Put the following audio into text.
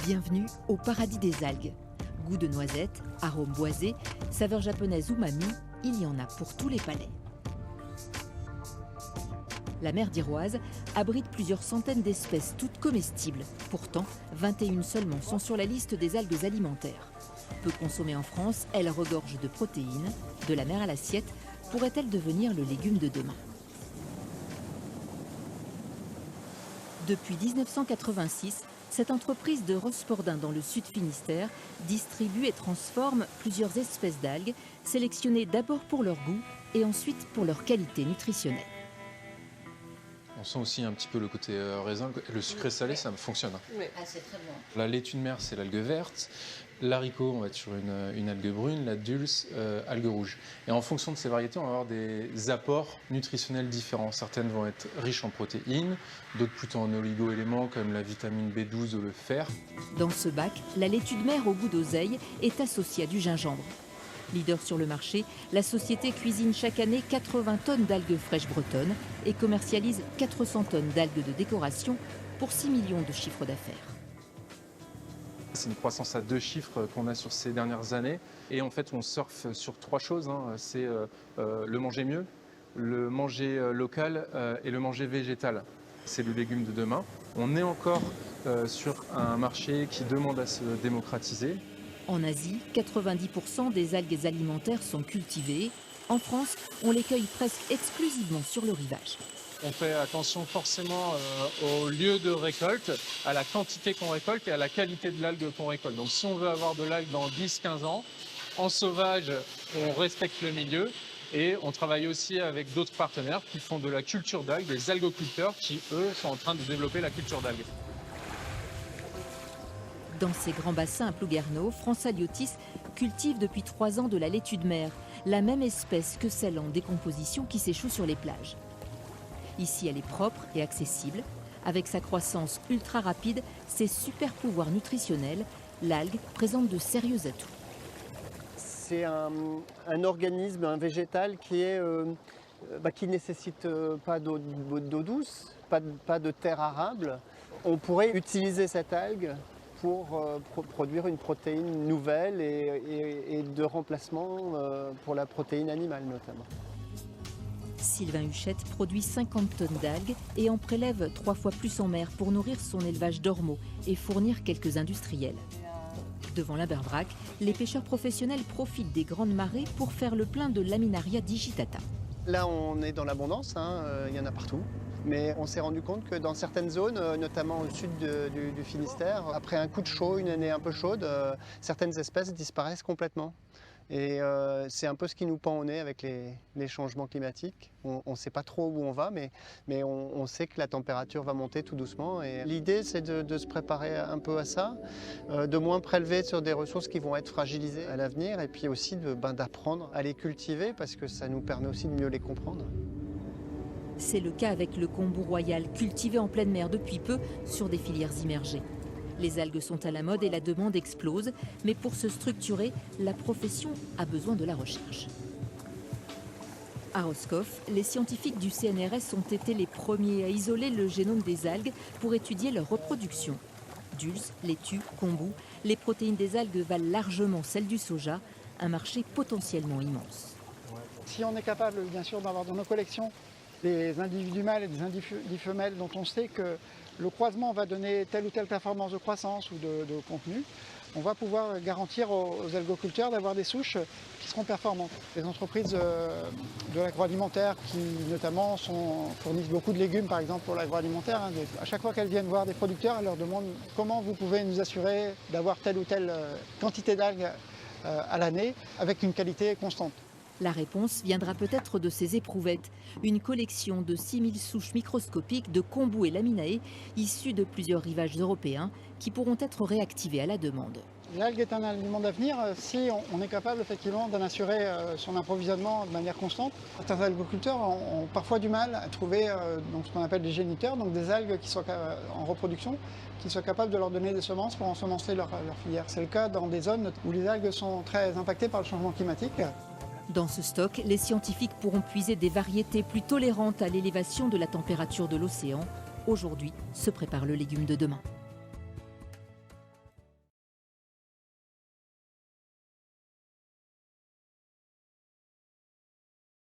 Bienvenue au paradis des algues. Goût de noisette, arôme boisé, saveur japonaise umami, il y en a pour tous les palais. La mer d'Iroise abrite plusieurs centaines d'espèces toutes comestibles. Pourtant, 21 seulement sont sur la liste des algues alimentaires. Peu consommées en France, elles regorgent de protéines. De la mer à l'assiette, pourrait-elle devenir le légume de demain? Depuis 1986, cette entreprise de Rospordin dans le sud Finistère distribue et transforme plusieurs espèces d'algues, sélectionnées d'abord pour leur goût et ensuite pour leur qualité nutritionnelle. On sent aussi un petit peu le côté raisin. Le sucré salé, ça fonctionne. Oui. Ah, c'est très bon. La laitue de mer, c'est l'algue verte. L'haricot, on va être sur une algue brune. La dulce, algue rouge. Et en fonction de ces variétés, on va avoir des apports nutritionnels différents. Certaines vont être riches en protéines, d'autres plutôt en oligo-éléments comme la vitamine B12 ou le fer. Dans ce bac, la laitue de mer au goût d'oseille est associée à du gingembre. Leader sur le marché, la société cuisine chaque année 80 tonnes d'algues fraîches bretonnes et commercialise 400 tonnes d'algues de décoration pour 6 millions de chiffres d'affaires. C'est une croissance à 2 chiffres qu'on a sur ces dernières années. Et en fait, on surfe sur 3 choses. C'est le manger mieux, le manger local et le manger végétal. C'est le légume de demain. On est encore sur un marché qui demande à se démocratiser. En Asie, 90% des algues alimentaires sont cultivées. En France, on les cueille presque exclusivement sur le rivage. On fait attention forcément au lieu de récolte, à la quantité qu'on récolte et à la qualité de l'algue qu'on récolte. Donc si on veut avoir de l'algue dans 10-15 ans, en sauvage, on respecte le milieu et on travaille aussi avec d'autres partenaires qui font de la culture d'algues, des algoculteurs qui, eux, sont en train de développer la culture d'algues. Dans ces grands bassins à Plouguerneau, France Aliotis cultive depuis 3 ans de la laitue de mer, la même espèce que celle en décomposition qui s'échoue sur les plages. Ici, elle est propre et accessible. Avec sa croissance ultra rapide, ses super pouvoirs nutritionnels, l'algue présente de sérieux atouts. C'est un organisme, un végétal qui ne nécessite pas d'eau douce, pas de terre arable. On pourrait utiliser cette algue pour produire une protéine nouvelle et de remplacement pour la protéine animale notamment. Sylvain Huchette produit 50 tonnes d'algues et en prélève 3 fois plus en mer pour nourrir son élevage d'ormeaux et fournir quelques industriels. Devant l'Aberbrac, les pêcheurs professionnels profitent des grandes marées pour faire le plein de Laminaria digitata. Là, on est dans l'abondance, il y en a partout. Mais on s'est rendu compte que dans certaines zones, notamment au sud du Finistère, après un coup de chaud, une année un peu chaude, certaines espèces disparaissent complètement. Et c'est un peu ce qui nous pend au nez avec les changements climatiques. On ne sait pas trop où on va, mais on sait que la température va monter tout doucement. Et l'idée, c'est de se préparer un peu à ça, de moins prélever sur des ressources qui vont être fragilisées à l'avenir, et puis aussi d'apprendre à les cultiver, parce que ça nous permet aussi de mieux les comprendre. C'est le cas avec le kombu royal, cultivé en pleine mer depuis peu sur des filières immergées. Les algues sont à la mode et la demande explose, mais pour se structurer, la profession a besoin de la recherche. À Roscoff, les scientifiques du CNRS ont été les premiers à isoler le génome des algues pour étudier leur reproduction. Dulce, laitue, kombu, les protéines des algues valent largement celles du soja, un marché potentiellement immense. Si on est capable, bien sûr, d'avoir dans nos collections des individus mâles et des individus femelles dont on sait que le croisement va donner telle ou telle performance de croissance ou de contenu, on va pouvoir garantir aux algoculteurs d'avoir des souches qui seront performantes. Les entreprises de l'agroalimentaire qui notamment fournissent beaucoup de légumes par exemple pour l'agroalimentaire, à chaque fois qu'elles viennent voir des producteurs, elles leur demandent comment vous pouvez nous assurer d'avoir telle ou telle quantité d'algues à l'année avec une qualité constante. La réponse viendra peut-être de ces éprouvettes, une collection de 6000 souches microscopiques de kombu et laminae issues de plusieurs rivages européens qui pourront être réactivées à la demande. L'algue est un aliment d'avenir si on est capable effectivement d'en assurer son approvisionnement de manière constante. Certains algoculteurs ont parfois du mal à trouver ce qu'on appelle des géniteurs, donc des algues qui sont en reproduction, qui soient capables de leur donner des semences pour ensemencer leur filière. C'est le cas dans des zones où les algues sont très impactées par le changement climatique. Dans ce stock, les scientifiques pourront puiser des variétés plus tolérantes à l'élévation de la température de l'océan, Aujourd'hui se prépare le légume de demain.